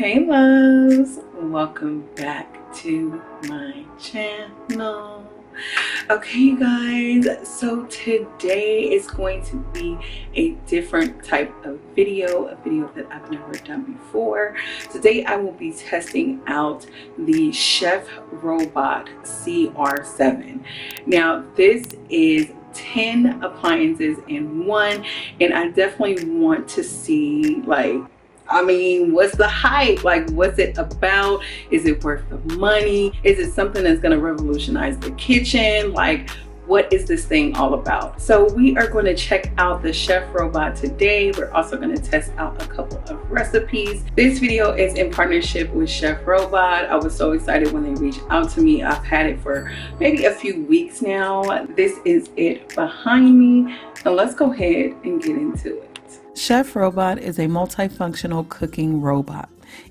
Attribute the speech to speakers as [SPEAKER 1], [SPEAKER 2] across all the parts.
[SPEAKER 1] Hey loves, welcome back to my channel. Okay you guys, so today is going to be a different type of video, a video that I've never done before. Today I will be testing out the Chef Robot CR7. Now this is 10 appliances in one, and I definitely want to see, like, what's the hype? Like, what's it about? Is it worth the money? Is it something that's going to revolutionize the kitchen? Like, what is this thing all about? So we are going to check out the Chef Robot today. We're also going to test out a couple of recipes. This video is in partnership with Chef Robot. I was so excited when they reached out to me. I've had it for maybe a few weeks now. This is it behind me. Now let's go ahead and get into it. Chef Robot is a multifunctional cooking robot.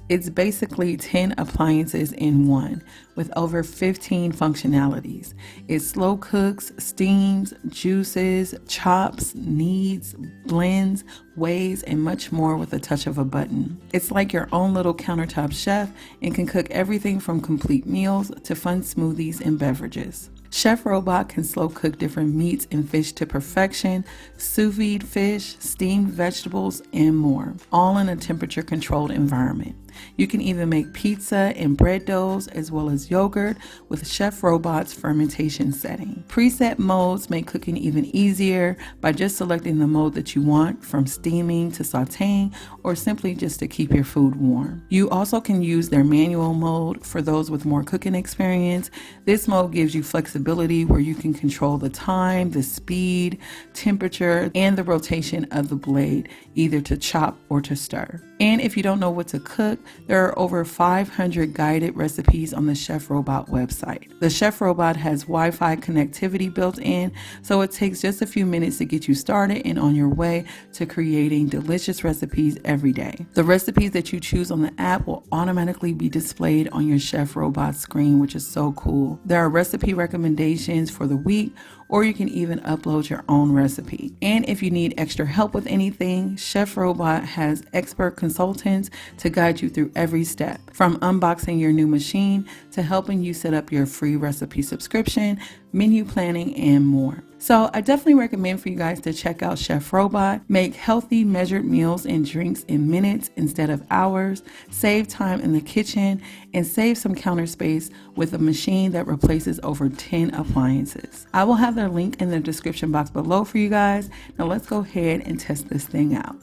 [SPEAKER 1] It's basically 10 appliances in one with over 15 functionalities. It slow cooks, steams, juices, chops, kneads, blends, weighs, and much more with a touch of a button. It's like your own little countertop chef and can cook everything from complete meals to fun smoothies and beverages. Chef Robot can slow cook different meats and fish to perfection, sous vide fish, steamed vegetables, and more, all in a temperature controlled environment. You can even make pizza and bread doughs as well as yogurt with Chef Robot's fermentation setting. Preset modes make cooking even easier by just selecting the mode that you want, from steaming to sauteing, or simply just to keep your food warm. You also can use their manual mode for those with more cooking experience. This mode gives you flexibility where you can control the time, the speed, temperature, and the rotation of the blade, either to chop or to stir. And if you don't know what to cook, there are over 500 guided recipes on the Chef Robot website. The Chef Robot has Wi-Fi connectivity built in, so it takes just a few minutes to get you started and on your way to creating delicious recipes every day. The recipes that you choose on the app will automatically be displayed on your Chef Robot screen, which is so cool. There are recipe recommendations for the week, or you can even upload your own recipe. And if you need extra help with anything, Chef Robot has expert consultants to guide you through every step, from unboxing your new machine to helping you set up your free recipe subscription, menu planning, and more. So I definitely recommend for you guys to check out Chef Robot. Make healthy, measured meals and drinks in minutes instead of hours, save time in the kitchen, and save some counter space with a machine that replaces over 10 appliances. I will have their link in the description box below for you guys. Now let's go ahead and test this thing out.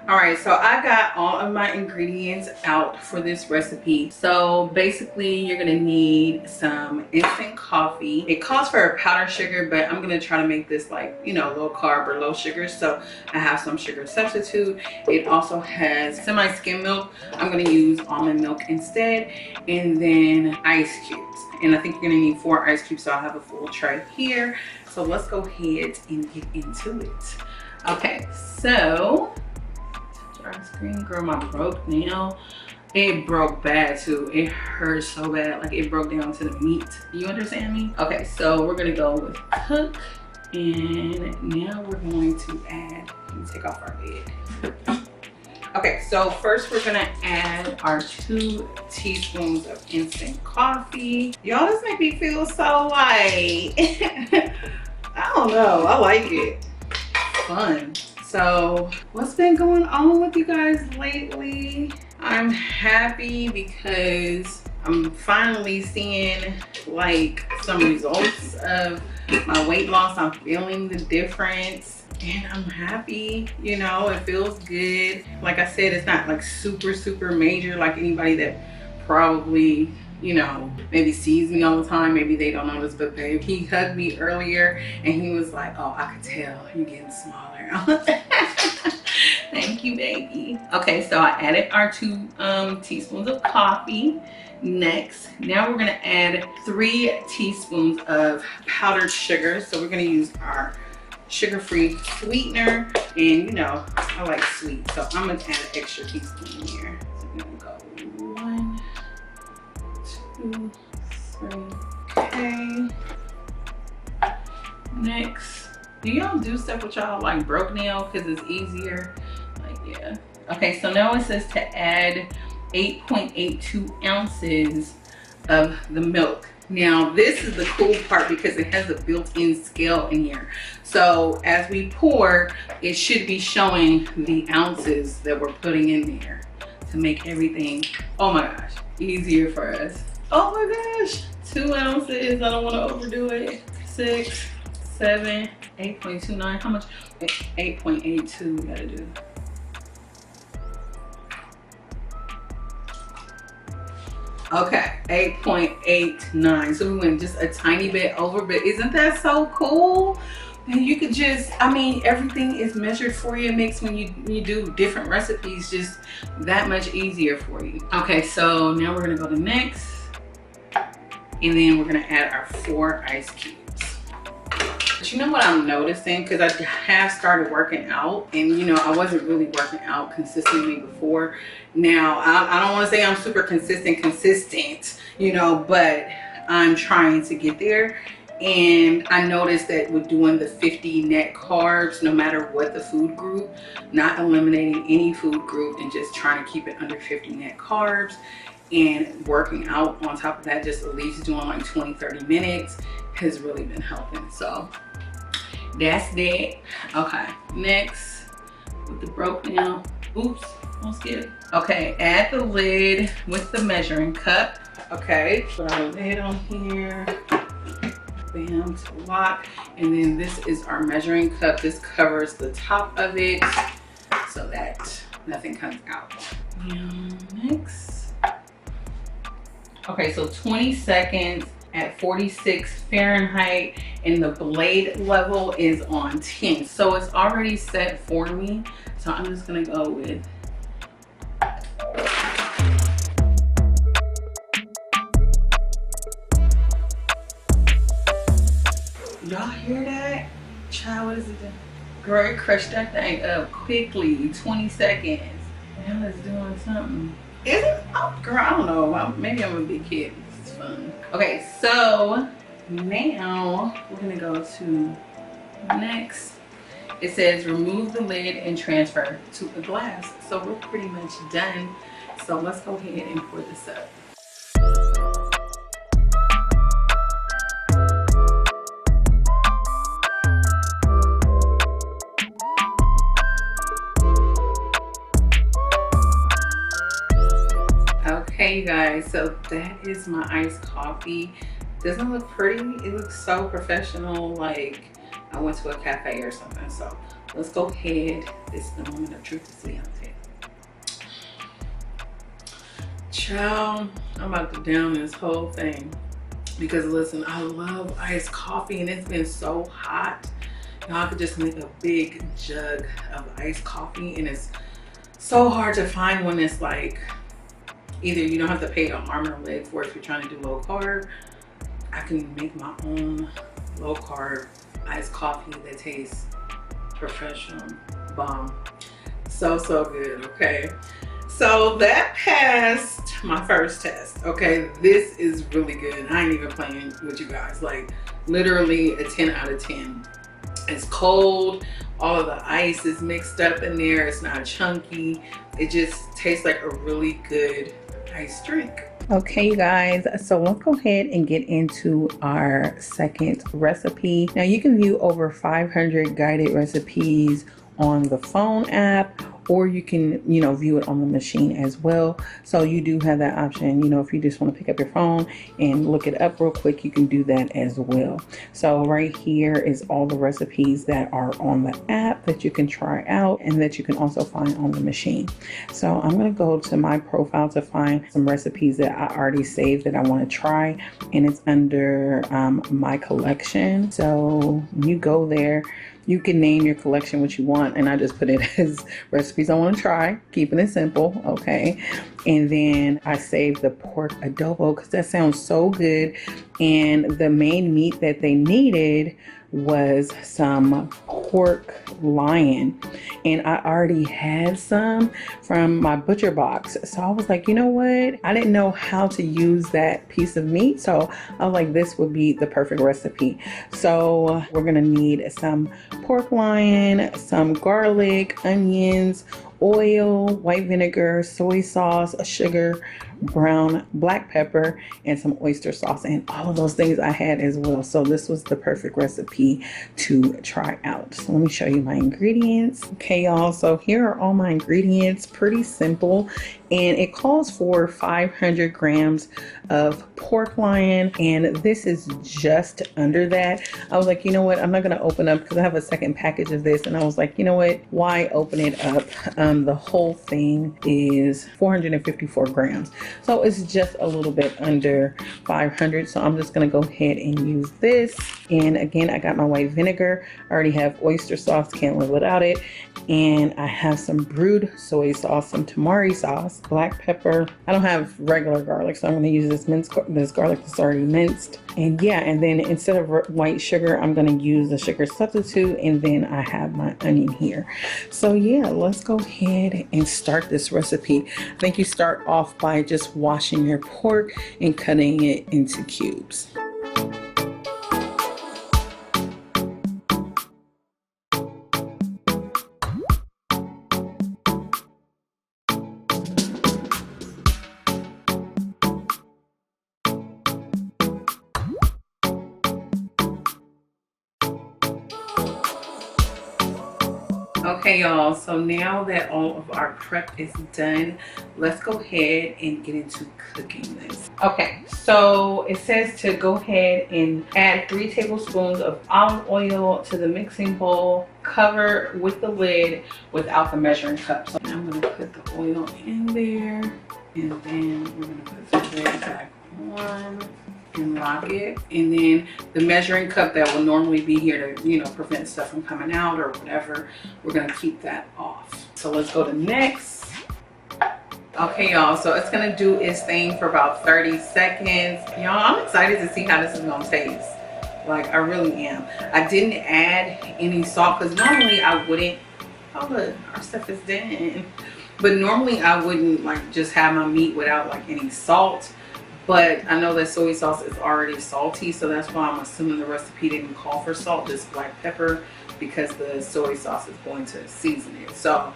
[SPEAKER 1] All right, so I got all of my ingredients out for this recipe. So basically you're gonna need some instant coffee. It calls for a powdered sugar, but I'm gonna try to make this, like, you know, low carb or low sugar. So I have some sugar substitute. It also has semi-skim milk. I'm gonna use almond milk instead, and then ice cubes. And I think you're gonna need 4 ice cubes, so I have a full tray here. So let's go ahead and get into it. Okay, so screen, girl, my broke nail. It broke bad too. It hurt so bad, like it broke down to the meat. You understand me? Okay, so we're gonna go with cook, and now we're going to add, let me take off our lid. Okay, so first we're gonna add our 2 teaspoons of instant coffee. Y'all, this make me feel so light. I don't know, I like it. Fun. So what's been going on with you guys lately? I'm happy because I'm finally seeing, like, some results of my weight loss. I'm feeling the difference and I'm happy, you know, it feels good. Like I said, it's not like super major, like anybody that probably, you know, maybe sees me all the time, maybe they don't notice, but babe, he hugged me earlier and he was like, oh, I could tell you're getting smaller. Thank you, baby. Okay, so I added our 2 teaspoons of coffee. Next, now we're gonna add 3 teaspoons of powdered sugar. So we're gonna use our sugar-free sweetener, and you know, I like sweet, so I'm gonna add an extra teaspoon here. So we're gonna go 1, 2, 3. Okay. Next, do y'all do stuff with y'all like broke nail because it's easier? Like, yeah. Okay, so now it says to add 8.82 ounces of the milk. Now this is the cool part because it has a built-in scale in here. So as we pour, it should be showing the ounces that we're putting in there to make everything, oh my gosh, easier for us. Oh my gosh, 2 ounces, I don't want to overdo it. 6, 7, 8.29, how much? 8.82 we gotta do. Okay, 8.89. So we went just a tiny bit over, but isn't that so cool? And you could just, I mean, everything is measured for you. It makes when you do different recipes just that much easier for you. Okay, so now we're gonna go to mix. And then we're gonna add our 4 ice cubes. But you know what I'm noticing? Because I have started working out, and you know, I wasn't really working out consistently before. Now, I don't want to say I'm super consistent, you know, but I'm trying to get there. And I noticed that with doing the 50 net carbs, no matter what the food group, not eliminating any food group and just trying to keep it under 50 net carbs, and working out on top of that, just at least doing like 20-30 minutes has really been helping. So that's that. Okay, next with the broke down, oops, don't skip. Okay, add the lid with the measuring cup. Okay, put our lid on here, bam, to lock. And then this is our measuring cup. This covers the top of it so that nothing comes out. Next. Okay, so 20 seconds at 46 Fahrenheit, and the blade level is on 10. So it's already set for me. So I'm just gonna go with, y'all hear that? Child, what is it? Girl, crush that thing up quickly, 20 seconds. Now it's doing something. Is it? Oh, girl, I don't know. Maybe I'm a big kid. This is fun. Okay, so now we're gonna go to next. It says remove the lid and transfer to a glass. So we're pretty much done. So let's go ahead and pour this up. Okay, you guys, so that is my iced coffee. Doesn't it look pretty? It looks so professional, like I went to a cafe or something. So let's go ahead. This is the moment of truth to see on it. Child, I'm about to down this whole thing because listen, I love iced coffee and it's been so hot. Now I could just make a big jug of iced coffee, and it's so hard to find one that's like, either you don't have to pay an arm and a leg for it if you're trying to do low carb. I can make my own low carb iced coffee that tastes professional, bomb. So good, okay? So that passed my first test, okay? This is really good. I ain't even playing with you guys. Like literally a 10 out of 10. It's cold. All of the ice is mixed up in there. It's not chunky. It just tastes like a really good iced drink. Okay, you guys, so let's go ahead and get into our second recipe. Now you can view over 500 guided recipes on the phone app, or you can, you know, view it on the machine as well. So you do have that option. You know, if you just want to pick up your phone and look it up real quick, you can do that as well. So right here is all the recipes that are on the app that you can try out and that you can also find on the machine. So I'm going to go to my profile to find some recipes that I already saved that I want to try, and it's under my collection. So you go there. You can name your collection what you want, and I just put it as recipes I want to try, keeping it simple, okay? And then I saved the pork adobo because that sounds so good, and the main meat that they needed was some pork loin, and I already had some from my butcher box. So I was like, you know what? I didn't know how to use that piece of meat. So I was like, this would be the perfect recipe. So we're gonna need some pork loin, some garlic, onions, oil, white vinegar, soy sauce, sugar, brown black pepper, and some oyster sauce, and all of those things I had as well. So this was the perfect recipe to try out. So let me show you my ingredients. Okay, y'all, so here are all my ingredients. Pretty simple, and it calls for 500 grams of pork loin, and this is just under that. I was like, you know what, I'm not gonna open up because I have a second package of this, and I was like, you know what, why open it up? The whole thing is 454 grams, so it's just a little bit under 500. So I'm just gonna go ahead and use this. And again, I got my white vinegar. I already have oyster sauce, can't live without it, and I have some brewed soy sauce, some tamari sauce, black pepper. I don't have regular garlic, so I'm going to use this garlic that's already minced. And yeah, and then instead of white sugar, I'm going to use the sugar substitute, and then I have my onion here. So yeah, let's go ahead and start this recipe. I think you start off by just washing your pork and cutting it into cubes. Okay, y'all, so now that all of our prep is done, let's go ahead and get into cooking this. Okay, so it says to go ahead and add 3 tablespoons of olive oil to the mixing bowl. Cover with the lid without the measuring cup. So I'm going to put the oil in there, and then we're going to put the lid back on and lock it. And then the measuring cup that will normally be here to, you know, prevent stuff from coming out or whatever, we're gonna keep that off. So let's go to next. Okay, y'all, so it's gonna do its thing for about 30 seconds. Y'all, I'm excited to see how this is gonna taste. Like, I really am. I didn't add any salt because normally I wouldn't. Oh look, our stuff is done. But normally I wouldn't like just have my meat without like any salt. But I know that soy sauce is already salty, so that's why I'm assuming the recipe didn't call for salt, just black pepper, because the soy sauce is going to season it. So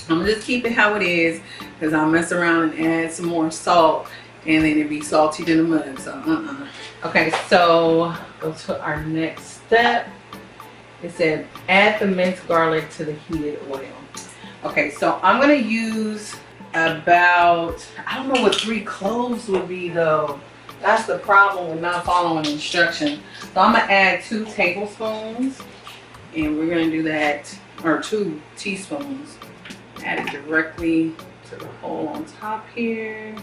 [SPEAKER 1] I'm gonna just keep it how it is, because I'll mess around and add some more salt, and then it'd be salty to the mud. So Okay, so go to our next step. It said add the minced garlic to the heated oil. Okay, so I'm gonna use about, I don't know what 3 cloves would be though. That's the problem with not following instructions. So I'm gonna add 2 tablespoons, and we're gonna do that, or 2 teaspoons. Add it directly to the hole on top here.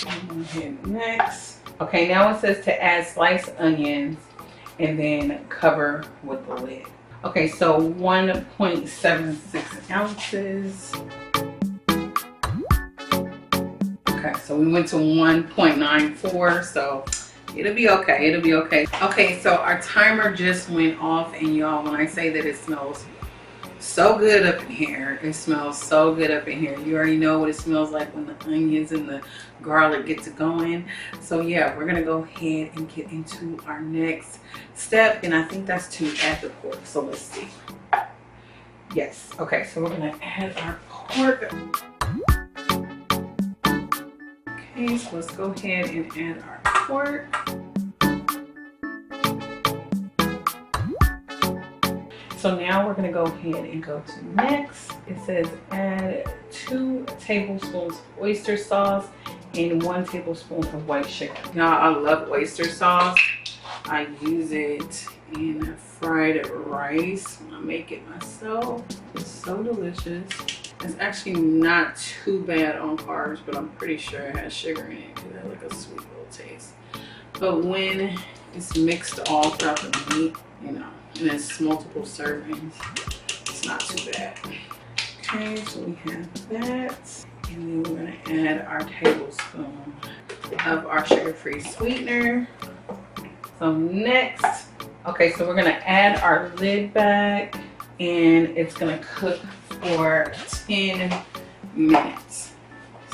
[SPEAKER 1] I'm gonna hit next. Okay, now it says to add sliced onions and then cover with the lid. Okay, so 1.76 ounces. Okay, so we went to 1.94, so it'll be okay, it'll be okay. Okay, so our timer just went off, and y'all, when I say that it smells so good up in here, it smells so good up in here. You already know what it smells like when the onions and the garlic get to going. So yeah, we're gonna go ahead and get into our next step, and I think that's to add the pork. So let's see. Yes, okay, so we're gonna add our pork. Okay, so let's go ahead and add our pork. So now we're gonna go ahead and go to next. It says add 2 tablespoons of oyster sauce and 1 tablespoon of white sugar. Now, I love oyster sauce. I use it in fried rice when I make it myself. It's so delicious. It's actually not too bad on carbs, but I'm pretty sure it has sugar in it because it has like a sweet little taste. But when it's mixed all throughout the meat, you know, and it's multiple servings, it's not too bad. Okay, so we have that. And then we're gonna add our tablespoon of our sugar-free sweetener. So next, Okay, so we're gonna add our lid back and it's gonna cook for 10 minutes.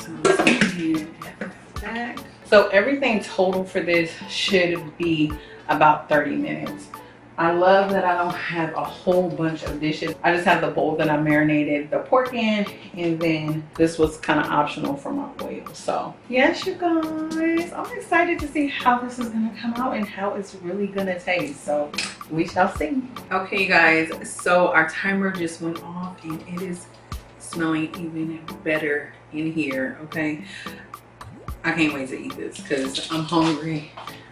[SPEAKER 1] So let's go ahead and add that back. So everything total for this should be about 30 minutes. I love that I don't have a whole bunch of dishes. I just have the bowl that I marinated the pork in, and then this was kind of optional for my oil. So yes, you guys, I'm excited to see how this is gonna come out and how it's really gonna taste. So we shall see. Okay, you guys, so our timer just went off and it is smelling even better in here. Okay, I can't wait to eat this because I'm hungry.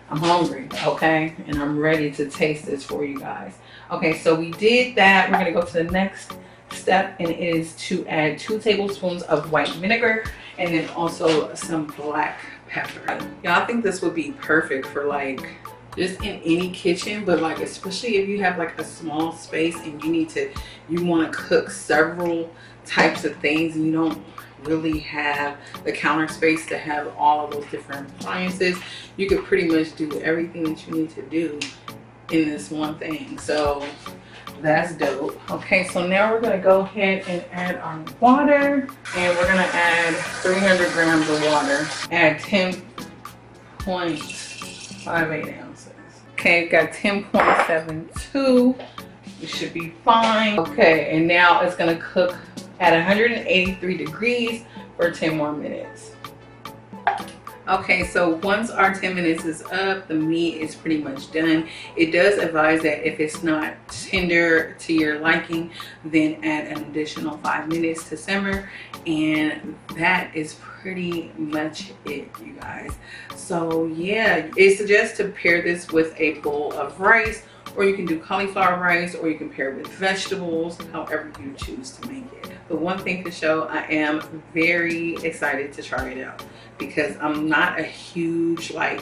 [SPEAKER 1] I'm hungry, okay? And I'm ready to taste this for you guys. Okay, so we did that. We're gonna go to the next step, and it is to add 2 tablespoons of white vinegar and then also some black pepper. Y'all, I think this would be perfect for like just in any kitchen, but like especially if you have like a small space and you want to cook several types of things and you don't really have the counter space to have all of those different appliances. You could pretty much do everything that you need to do in this one thing. So that's dope. Okay, so now we're gonna go ahead and add our water, and we're gonna add 300 grams of water. Add 10.58 ounces. Okay, got 10.72. It should be fine. Okay, and now it's gonna cook at 183 degrees for 10 more minutes. Okay, so once our 10 minutes is up, the meat is pretty much done. It does advise that if it's not tender to your liking, then add an additional 5 minutes to simmer, and that is pretty much it, you guys. So yeah, it suggests to pair this with a bowl of rice, or you can do cauliflower rice, or you can pair it with vegetables, however you choose to make it. But one thing for sure, I am very excited to try it out because I'm not a huge I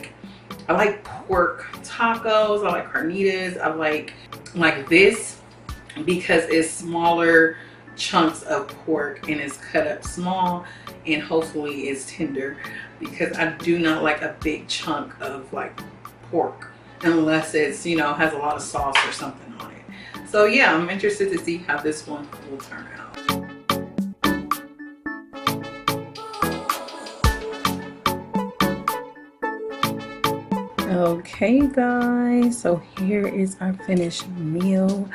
[SPEAKER 1] like pork tacos, I like carnitas, I like this because it's smaller chunks of pork and it's cut up small and hopefully it's tender, because I do not like a big chunk of like pork unless it's, you know, has a lot of sauce or something on it. So yeah, I'm interested to see how this one will turn out. Okay guys, so here is our finished meal,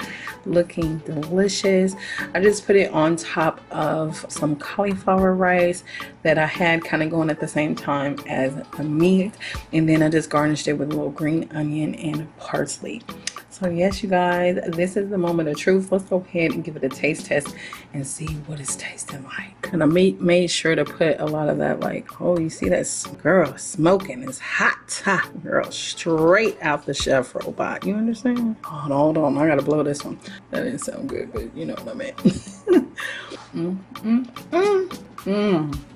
[SPEAKER 1] looking delicious. I just put it on top of some cauliflower rice that I had kind of going at the same time as the meat, and then I just garnished it with a little green onion and parsley. So yes, you guys, this is the moment of truth. Let's go ahead and give it a taste test and see what it's tasting like. And I made sure to put a lot of that, like, oh, you see that, girl, smoking. It's hot, hot, girl, straight out the Chef Robot. You understand? Hold on, I gotta blow this one. That didn't sound good, but you know what I meant.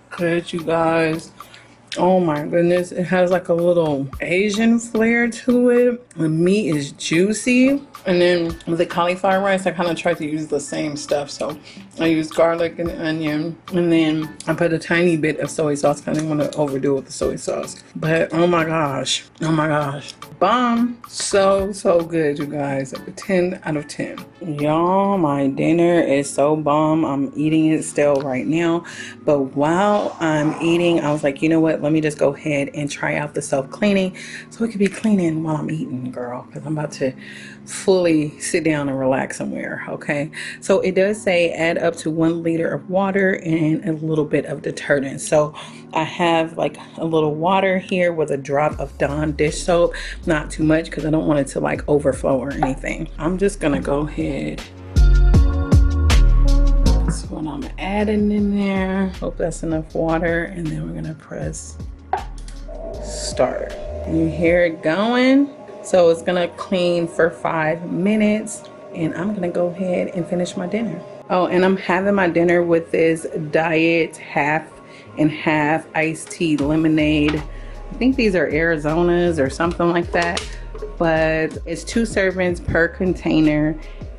[SPEAKER 1] Good, you guys. Oh my goodness, it has like a little Asian flair to it. The meat is juicy, and then with the cauliflower rice I kind of tried to use the same stuff. So I used garlic and onion, and then I put a tiny bit of soy sauce. I didn't want to overdo it with the soy sauce, but oh my gosh, bomb. So good, you guys. 10 out of 10. Y'all, my dinner is so bomb. I'm eating it still right now, but while I'm eating I was like, you know what, let me just go ahead and try out the self-cleaning so it could be cleaning while I'm eating, girl, because I'm about to fully sit down and relax somewhere. Okay, so it does say add up to 1 liter of water and a little bit of detergent. So I have like a little water here with a drop of Dawn dish soap, not too much because I don't want it to like overflow or anything. I'm just gonna go ahead, that's what I'm adding in there. Hope that's enough water, and then we're gonna press start. You hear it going? So it's gonna clean for 5 minutes, and I'm gonna go ahead and finish my dinner. Oh, and I'm having my dinner with this diet half and half iced tea lemonade. I think these are Arizona's or something like that, but it's 2 servings per container,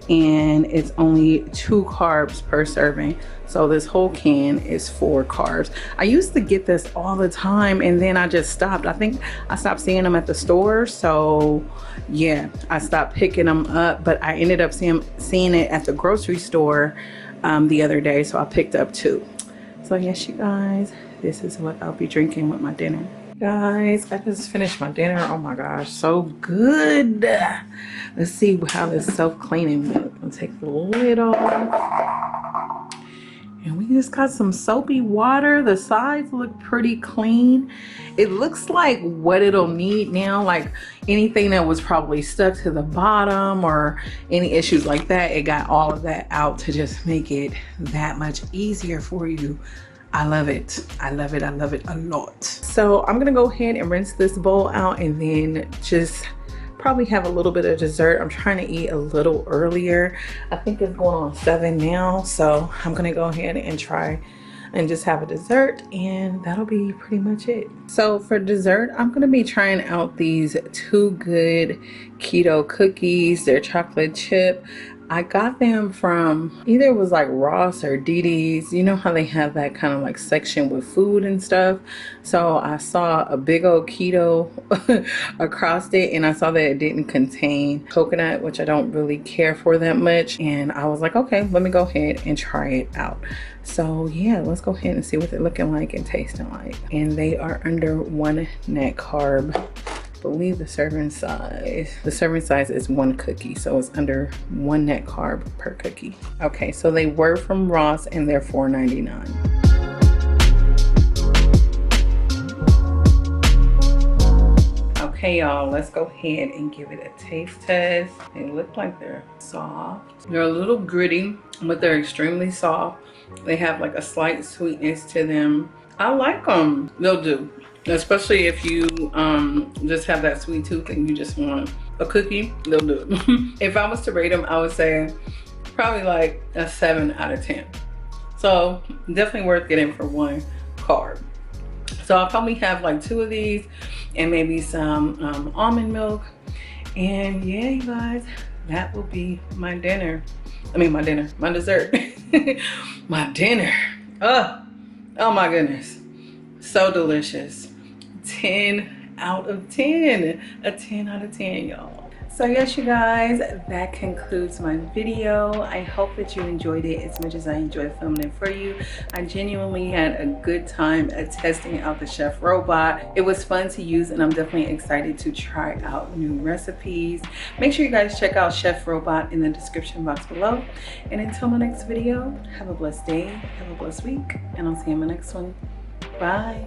[SPEAKER 1] and it's only 2 carbs per serving. So this whole can is 4 carbs. I used to get this all the time and then I just stopped. I think I stopped seeing them at the store. So yeah, I stopped picking them up, but I ended up seeing it at the grocery store the other day. So I picked up 2. So yes, you guys, this is what I'll be drinking with my dinner. Guys, I just finished my dinner. Oh my gosh, so good. Let's see how this self-cleaning looks. I'll take the lid off. And we just got some soapy water. The sides look pretty clean. It looks like what it'll need now, like anything that was probably stuck to the bottom or any issues like that, it got all of that out to just make it that much easier for you. I love it. I love it. I love it a lot. So I'm gonna go ahead and rinse this bowl out and then just probably have a little bit of dessert. I'm trying to eat a little earlier. I think it's going on 7 now. So I'm gonna go ahead and try and just have a dessert, and that'll be pretty much it. So for dessert, I'm gonna be trying out these Too Good keto cookies. They're chocolate chip. I got them from either it was like Ross or DD's. You know how they have that kind of like section with food and stuff. So I saw a big old keto across it, and I saw that it didn't contain coconut, which I don't really care for that much. And I was like, okay, let me go ahead and try it out. So yeah, let's go ahead and see what they're looking like and tasting like. And they are under 1 net carb. I believe the serving size is 1 cookie, so it's under 1 net carb per cookie. Okay, so they were from Ross and they're $4.99. Okay, y'all, let's go ahead and give it a taste test. They look like they're soft. They're a little gritty, but they're extremely soft. They have like a slight sweetness to them. I like them. They'll do. Especially if you just have that sweet tooth and you just want a cookie, they'll do it. If I was to rate them, I would say probably like a 7 out of 10. So definitely worth getting for 1 carb. So I'll probably have like 2 of these and maybe some almond milk. And yeah, you guys, that will be my dinner. I mean, my dessert. My dinner. Oh my goodness. So delicious. 10 out of 10. A 10 out of 10, y'all. So yes, you guys, that concludes my video. I hope that you enjoyed it as much as I enjoyed filming it for you. I genuinely had a good time at testing out the Chef Robot. It was fun to use, and I'm definitely excited to try out new recipes. Make sure you guys check out Chef Robot in the description box below. And until my next video, have a blessed day, have a blessed week, and I'll see you in my next one. Bye.